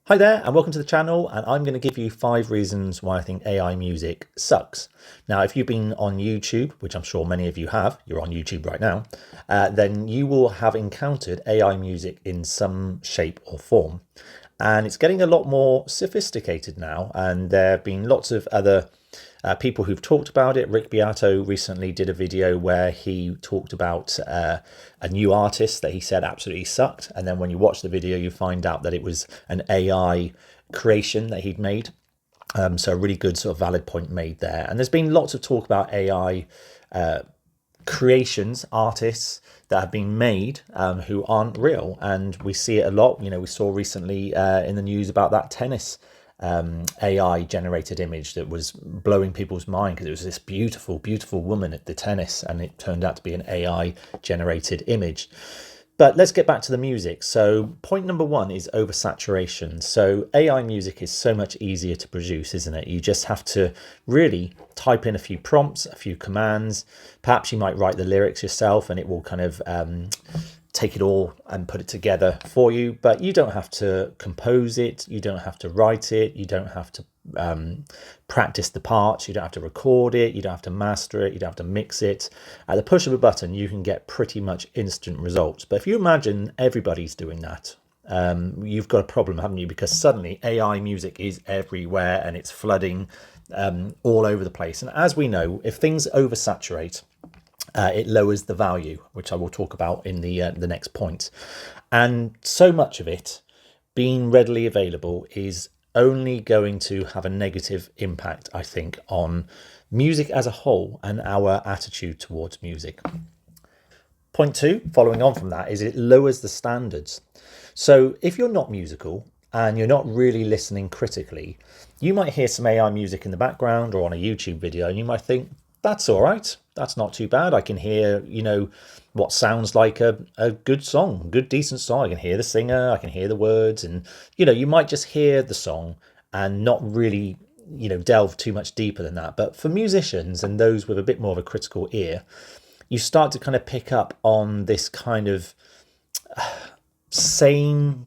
Hi there and welcome to the channel, and I'm going to give you 5 reasons why I think AI music sucks. Now, if you've been on YouTube, which I'm sure many of you have, you're on YouTube right now, then you will have encountered AI music in some shape or form. And it's getting a lot more sophisticated now, and there have been lots of other people who've talked about it. Rick Beato recently did a video where he talked about a new artist that he said absolutely sucked. And then when you watch the video, you find out that it was an AI creation that he'd made. So a really good sort of valid point made there. And there's been lots of talk about AI creations, artists that have been made who aren't real. And we see it a lot. You know, we saw recently in the news about that tennis AI generated image that was blowing people's mind because it was this beautiful woman at the tennis, and it turned out to be an AI generated image. But let's get back to the music. So point number 1 is oversaturation. So AI music is so much easier to produce, isn't it? You just have to really type in a few prompts, a few commands. Perhaps you might write the lyrics yourself and it will kind of take it all and put it together for you, but you don't have to compose it, you don't have to write it, you don't have to practice the parts, you don't have to record it, you don't have to master it, you don't have to mix it. At the push of a button you can get pretty much instant results. But if you imagine everybody's doing that, you've got a problem, haven't you? Because suddenly AI music is everywhere and it's flooding all over the place. And as we know, if things oversaturate, it lowers the value, which I will talk about in the next point. And so much of it being readily available is only going to have a negative impact, I think, on music as a whole and our attitude towards music. Point 2, following on from that, is it lowers the standards. So if you're not musical and you're not really listening critically, you might hear some AI music in the background or on a YouTube video and you might think, that's all right. That's not too bad. I can hear, you know, what sounds like a good song, good, decent song. I can hear the singer, I can hear the words. And, you know, you might just hear the song and not really, you know, delve too much deeper than that. But for musicians and those with a bit more of a critical ear, you start to kind of pick up on this kind of same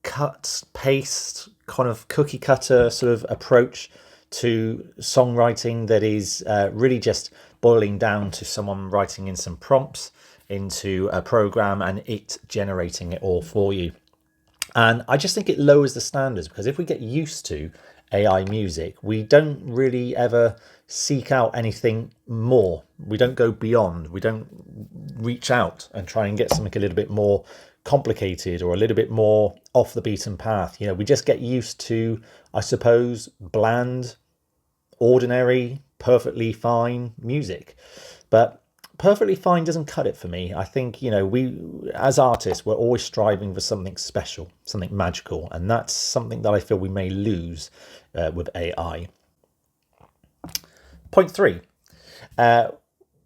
cut, paste, kind of cookie cutter sort of approach to songwriting that is really just boiling down to someone writing in some prompts into a program and it generating it all for you. And I just think it lowers the standards, because if we get used to AI music, we don't really ever seek out anything more. We don't go beyond. We don't reach out and try and get something a little bit more complicated or a little bit more off the beaten path. You know, we just get used to, I suppose, bland, ordinary, perfectly fine music. But perfectly fine doesn't cut it for me. I think, you know, we as artists, we're always striving for something special, something magical, and that's something that I feel we may lose with AI. Point 3,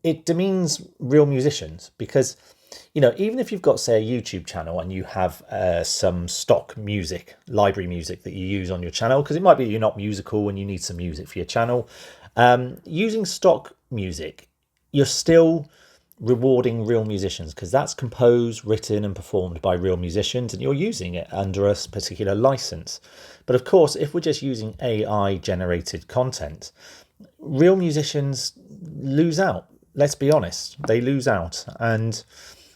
it demeans real musicians, because, you know, even if you've got, say, a YouTube channel and you have some stock music, library music that you use on your channel, because it might be you're not musical and you need some music for your channel, using stock music, you're still rewarding real musicians, because that's composed, written and performed by real musicians, and you're using it under a particular license. But of course, if we're just using AI generated content, real musicians lose out. Let's be honest, they lose out. And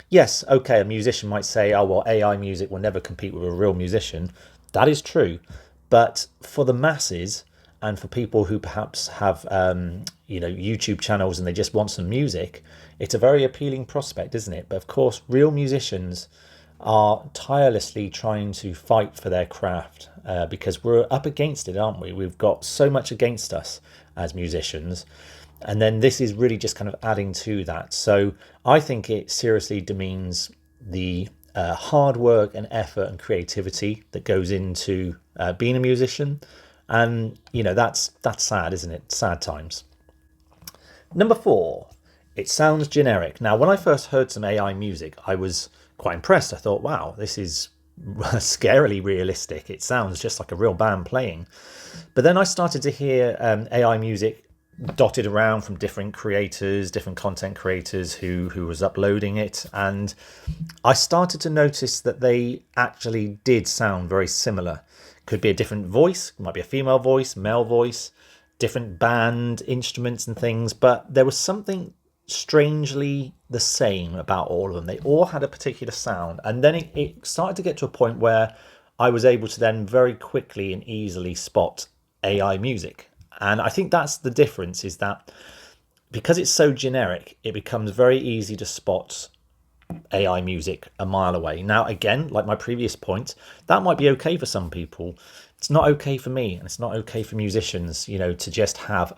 yes, okay, a musician might say, oh, well, AI music will never compete with a real musician. That is true. But for the masses and for people who perhaps have, you know, YouTube channels and they just want some music, it's a very appealing prospect, isn't it? But of course, real musicians are tirelessly trying to fight for their craft because we're up against it, aren't we? We've got so much against us as musicians. And then this is really just kind of adding to that. So I think it seriously demeans the hard work and effort and creativity that goes into being a musician. And, you know, that's sad, isn't it? Sad times. Number 4, it sounds generic. Now, when I first heard some AI music, I was quite impressed. I thought, wow, this is scarily realistic. It sounds just like a real band playing. But then I started to hear AI music dotted around from different creators, different content creators who was uploading it, and I started to notice that they actually did sound very similar. Could be a different voice, might be a female voice, male voice, different band instruments and things, but there was something strangely the same about all of them. They all had a particular sound, and then it started to get to a point where I was able to then very quickly and easily spot AI music. And I think that's the difference, is that because it's so generic, it becomes very easy to spot AI music a mile away. Now, again, like my previous point, that might be okay for some people. It's not okay for me, and it's not okay for musicians, you know, to just have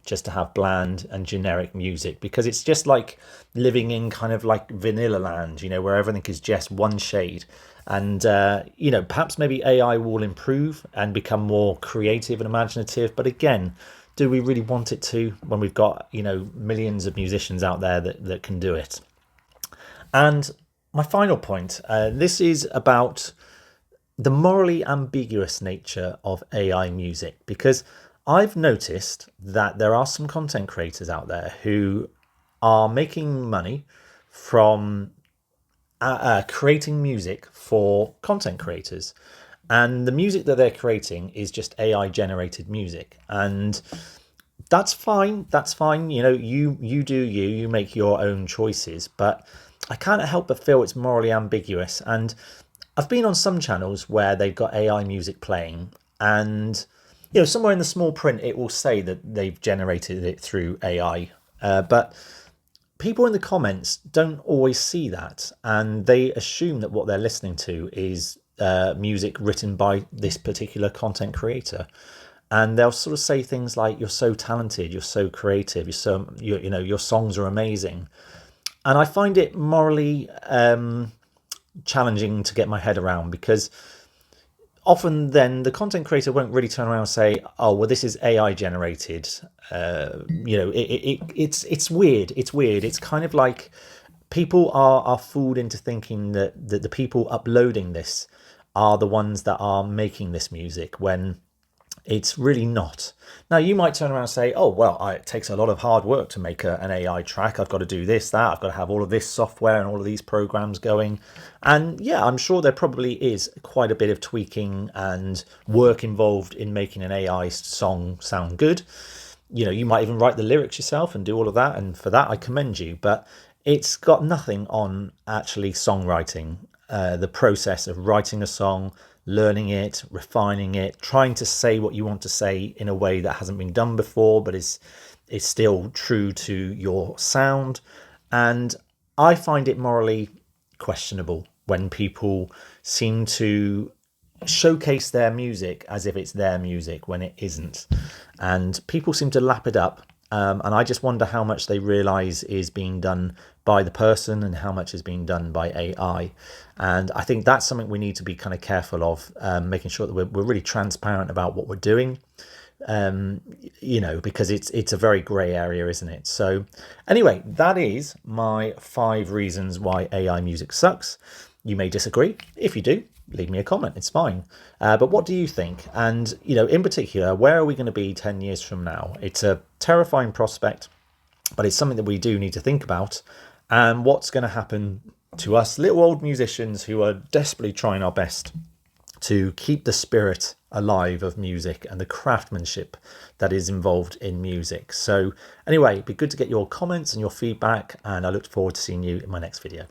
just to have bland and generic music, because it's just like living in kind of like vanilla land, you know, where everything is just one shade. And, you know, perhaps maybe AI will improve and become more creative and imaginative. But again, do we really want it to, when we've got, you know, millions of musicians out there that can do it? And my final point, this is about the morally ambiguous nature of AI music, because I've noticed that there are some content creators out there who are making money from creating music for content creators, and the music that they're creating is just AI generated music, and that's fine, you know, you do you make your own choices, but I can't help but feel it's morally ambiguous. And I've been on some channels where they've got AI music playing, and you know, somewhere in the small print it will say that they've generated it through AI, but people in the comments don't always see that, and they assume that what they're listening to is music written by this particular content creator. And they'll sort of say things like, "You're so talented, you're so creative, you know, your songs are amazing." And I find it morally challenging to get my head around, because often then the content creator won't really turn around and say, "Oh, well, this is AI generated." You know, it's weird. It's weird. It's kind of like people are fooled into thinking that the people uploading this are the ones that are making this music, when it's really not. Now, you might turn around and say, "Oh, well, it takes a lot of hard work to make an AI track. I've got to do this, that. I've got to have all of this software and all of these programs going." And yeah, I'm sure there probably is quite a bit of tweaking and work involved in making an AI song sound good. You know, you might even write the lyrics yourself and do all of that. And for that, I commend you. But it's got nothing on actually songwriting, the process of writing a song, learning it, refining it, trying to say what you want to say in a way that hasn't been done before, but is still true to your sound. And I find it morally questionable when people seem to showcase their music as if it's their music when it isn't, and people seem to lap it up. And I just wonder how much they realize is being done by the person and how much is being done by AI. And I think that's something we need to be kind of careful of, making sure that we're really transparent about what we're doing, you know, because it's a very grey area, isn't it? So anyway, that is my 5 reasons why AI music sucks. You may disagree. If you do, leave me a comment, it's fine. But what do you think? And, you know, in particular, where are we going to be 10 years from now? It's a terrifying prospect, but it's something that we do need to think about. And what's going to happen to us little old musicians who are desperately trying our best to keep the spirit alive of music and the craftsmanship that is involved in music. So anyway, it'd be good to get your comments and your feedback, and I look forward to seeing you in my next video.